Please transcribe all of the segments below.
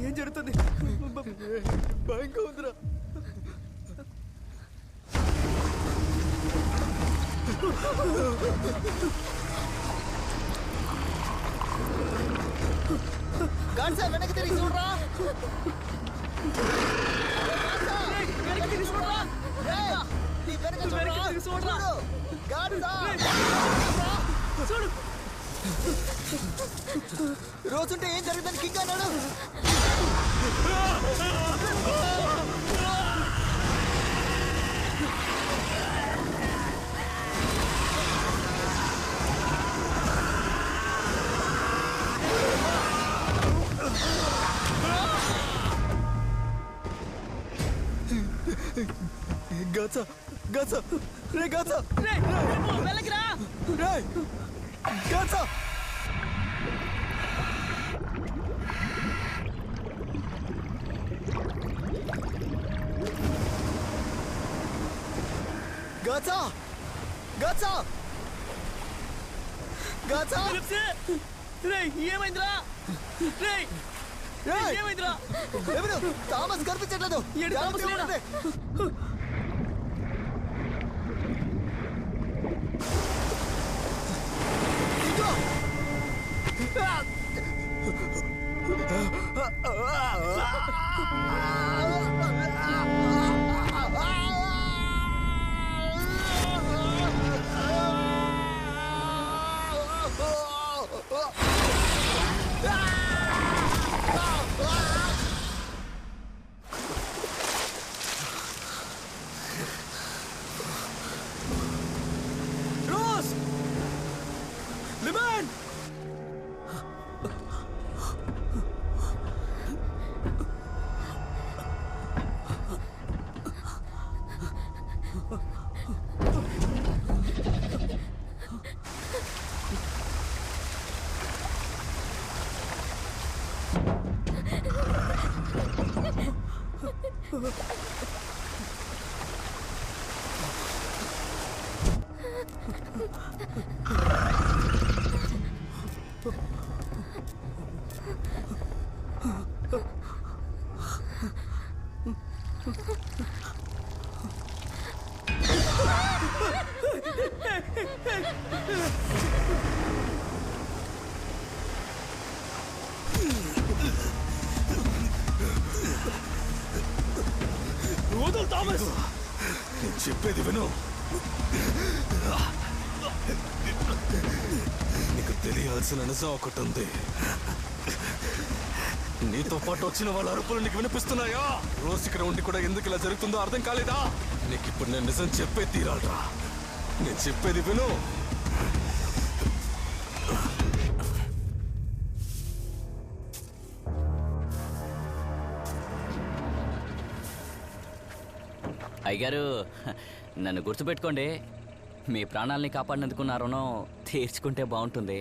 ఏం జరుగుతుంది? భయంగా ఉందిరా. గాడ్సా వెనక్కి తిరిగి చూడరా. వెనక్కి తిరిగి చూడరా. నీ వెనక్కి తిరిగి చూడరా. గాడ్సా చూడు. రోజుంటే ఏం జరుగుతుంది కింగ్ అన్నాడు. గాచా గాచా రే గాచా రే వెళ్ళకి రా రే గాచా గాచా గాచా గాచా రే ఏమైందిరా రే ఏమైందిరా ఎవరు థామస్ కనిపించట్లేదు థామస్ లేడే నేను చెప్పేది విను. నీకు తెలియాల్సిన నిజం ఒకటి ఉంది. నీతో పాటు వచ్చిన వాళ్ళ అరుపులు నీకు వినిపిస్తున్నాయా? రోజు ఇక్కడ ఉండి కూడా ఎందుకు ఇలా జరుగుతుందో అర్థం కాలేదా? నీకు ఇప్పుడు నేను నిజం చెప్పే తీరాలరా. నేను చెప్పేది విను. అయ్యగారు నన్ను గుర్తుపెట్టుకోండి. మీ ప్రాణాలని కాపాడినందుకు నా రుణం తీర్చుకుంటే బాగుంటుంది.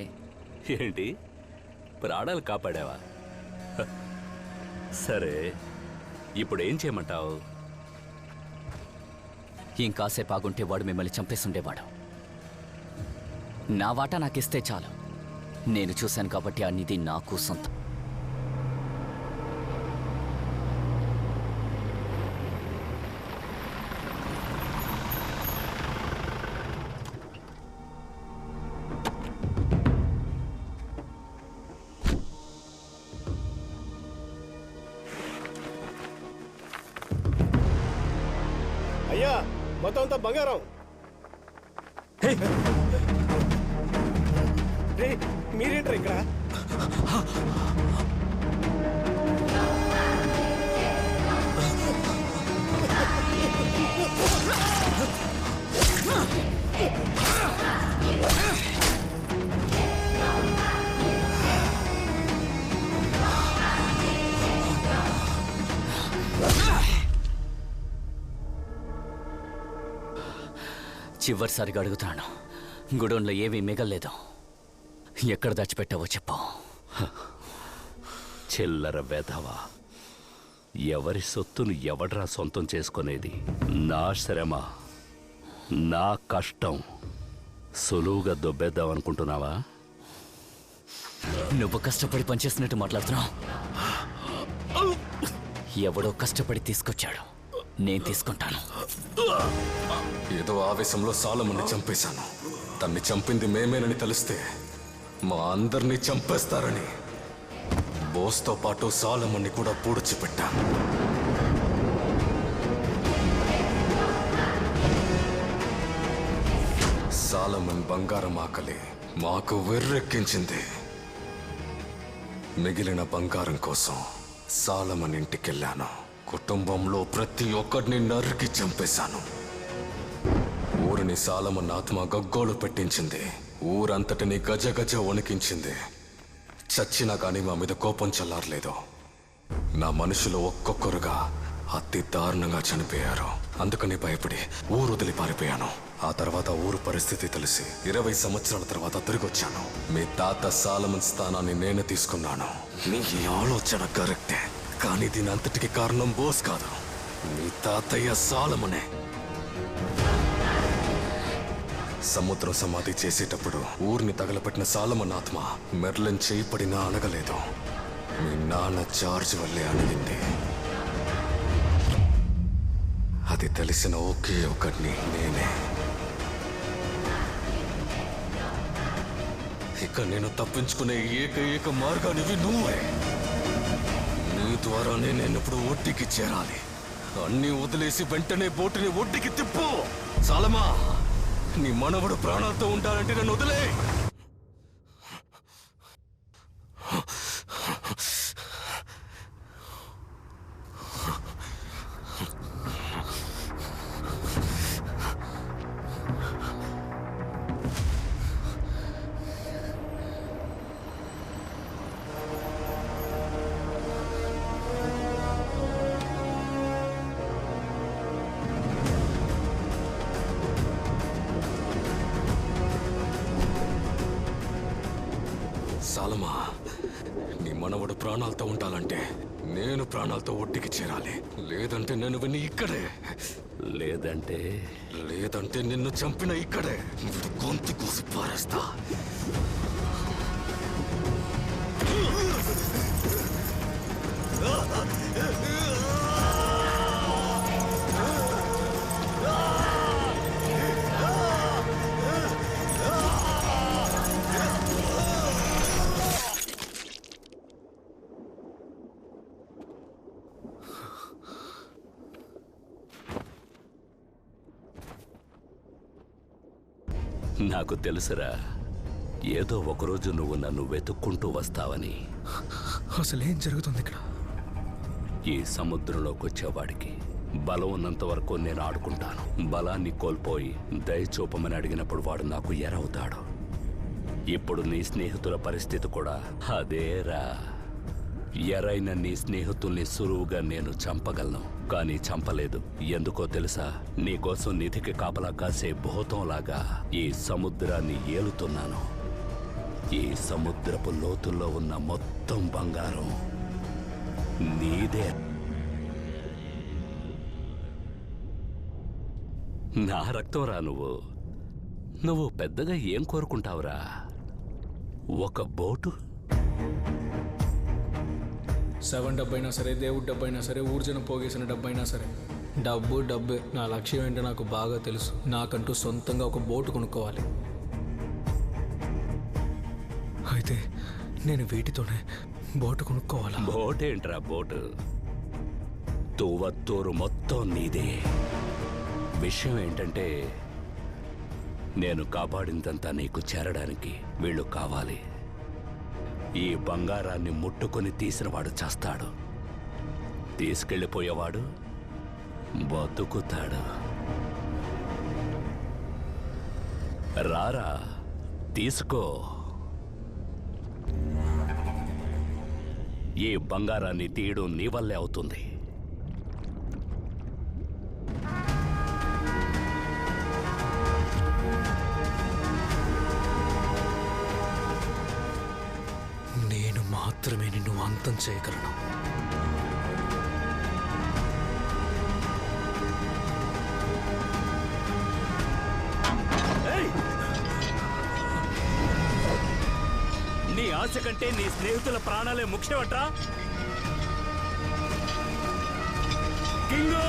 ఏంటి ప్రాణాలు కాపాడావా? సరే ఇప్పుడు ఏం చేయమంటావు? ఇంకాసేపు ఆగుంటే వాడు మిమ్మల్ని చంపేస్తుండేవాడు. నా వాటా నాకు ఇస్తే చాలు. నేను చూశాను కాబట్టి ఆ నిధి నాకు సొంతం. అయ్యా మొత్తం అంతా బంగారం. రే మీరేంటారు ఇక్కడ? చివరిసారిగా అడుగుతాను, గుడౌన్లో ఏమీ మిగల్లేదు. ఎక్కడ దాచిపెట్టావో చెప్పు. చిల్లర వెధవా. ఎవరి సొత్తును ఎవడ్రా సొంతం చేసుకునేది? నా శ్రమ, నా కష్టం సులువుగా దొబ్బేద్దాం అనుకుంటున్నావా? నువ్వు కష్టపడి పనిచేసినట్టు మాట్లాడుతున్నావు. ఎవడో కష్టపడి తీసుకొచ్చాడు, నేను తీసుకుంటాను. ఏదో ఆవేశంలో సాలమన్ని చంపేశాను. తన్ని చంపింది మేమేనని తెలిస్తే మా అందరినీ చంపేస్తారని బోస్తో పాటు సాలమన్ని కూడా పూడ్చిపెట్టాం. సాలమన్ బంగారం ఆకలి మాకు వెర్రెక్కించింది. మిగిలిన బంగారం కోసం సాలమన్ ఇంటికెళ్ళాను. కుటుంబంలో ప్రతి ఒక్కరిని నరికి చంపేశాను. ఊరిని సాలమన్ ఆత్మ గగ్గోలు పెట్టించింది. ఊరంతటిని గజ గజ వణికించింది. చచ్చినా కానీ మా మీద కోపం చల్లారలేదు. నా మనుషులు ఒక్కొక్కరుగా అతి దారుణంగా చనిపోయారు. అందుకని భయపడి ఊరు వదిలి పారిపోయాను. ఆ తర్వాత ఊరు పరిస్థితి తెలిసి 20 సంవత్సరాల తర్వాత తిరిగి వచ్చాను. మీ తాత సాలమన్ స్థానాన్ని నేను తీసుకున్నాను. నీ ఆలోచన కరెక్టే, కానీ దీని అంతటికి కారణం బోస్ కాదు, మీ తాతయ్య సాలమనే. సముద్రం సమాధి చేసేటప్పుడు ఊరిని తగలపెట్టిన సాలమన్ ఆత్మ మెర్లిన్ చేయి పడినా అనగలేదు. మీ నాన్న జార్జ్ వల్లే అణిగింది. అది తెలిసిన ఒకే ఒకడిని నేనే. ఇక నేను తప్పించుకునే ఏకైక మార్గానివి నువ్వే. నీ ద్వారానే నేను ఇప్పుడు ఒడ్డుకి చేరాలి. అన్నీ వదిలేసి వెంటనే బోటుని ఒడ్డుకి తిప్పు. సాలమా, నీ మనవడు ప్రాణాలతో ఉంటానంటే నన్ను వదిలే. సాలమా, నీ మనవడు ప్రాణాలతో ఉండాలంటే నేను ప్రాణాలతో ఒడ్డుకి చేరాలి. లేదంటే నేను విని ఇక్కడే. లేదంటే నిన్ను చంపిన ఇక్కడే గొంతు కోసి పారేస్తా. నాకు తెలుసురా, ఏదో ఒకరోజు నువ్వు నన్ను వెతుక్కుంటూ వస్తావని. అసలేం జరుగుతుంది ఇక్కడ? ఈ సముద్రంలోకి వచ్చేవాడికి బలం ఉన్నంత వరకు నేను ఆడుకుంటాను. బలాన్ని కోల్పోయి దయ చూపమని అడిగినప్పుడు వాడు నాకు ఎరవుతాడు. ఇప్పుడు నీ స్నేహితుల పరిస్థితి కూడా అదేరా. ఎరైన నీ స్నేహితుల్ని సులువుగా నేను చంపగలను, కానీ చంపలేదు. ఎందుకో తెలుసా? నీకోసం నిధికి కాపలా కాసే భూతంలాగా ఈ సముద్రాన్ని ఏలుతున్నాను. ఈ సముద్రపు లోతుల్లో ఉన్న మొత్తం బంగారం నీదే. నా రక్తం రా నువ్వు. నువ్వు పెద్దగా ఏం కోరుకుంటావురా? ఒక బోటు? 7 డబ్బైనా సరే, దేవుడి డబ్బైనా సరే, ఊర్జన పోగేసిన డబ్బైనా సరే, డబ్బే. నా లక్ష్యం ఏంటో నాకు బాగా తెలుసు. నాకంటూ సొంతంగా ఒక బోటు కొనుక్కోవాలి. అయితే నేను వీటితోనే బోటు కొనుక్కోవాలా? బోటేంట్రా బోటు? తువ్వత్తూరు మొత్తం నీదే. విషయం ఏంటంటే, నేను కాపాడిందంతా నీకు చేరడానికి వీళ్ళు కావాలి. ఈ బంగారాన్ని ముట్టుకొని తీసినవాడు చేస్తాడు, తీసుకెళ్ళిపోయేవాడు బతుకుతాడు. రారా, తీసుకో. ఈ బంగారాన్ని తీయడం నీ వల్లే అవుతుంది. నేను మాత్రమే నిన్ను అంతం చేయగలను. నీ ఆశ కంటే నీ స్నేహితుల ప్రాణాలే ముఖ్యమట్రా? కింగు!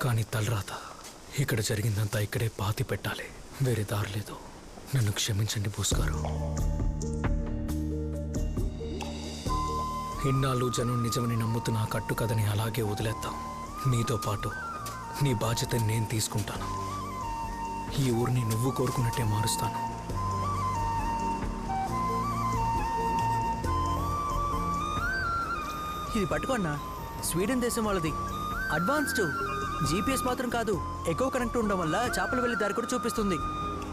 కానీ తలరాత ఇక్కడ జరిగిందంతా ఇక్కడే పాతి పెట్టాలి. వేరే దారి లేదు. నన్ను క్షమించండి బూస్గారు. ఇన్నాళ్ళు జనం నిజమని నమ్ముతున్న ఆ కట్టు కథని అలాగే వదిలేద్దాం. నీతో పాటు నీ బాధ్యతని నేను తీసుకుంటాను. ఈ ఊరిని నువ్వు కోరుకున్నట్టే మారుస్తాను. ఇది పట్టుకోన్నా, స్వీడన్ దేశం వాళ్ళది. అడ్వాన్స్డ్ జీపీఎస్ మాత్రం కాదు, ఎక్కువ కనెక్ట్ ఉండడం వల్ల చేపలు వెళ్ళే దారి కూడా చూపిస్తుంది.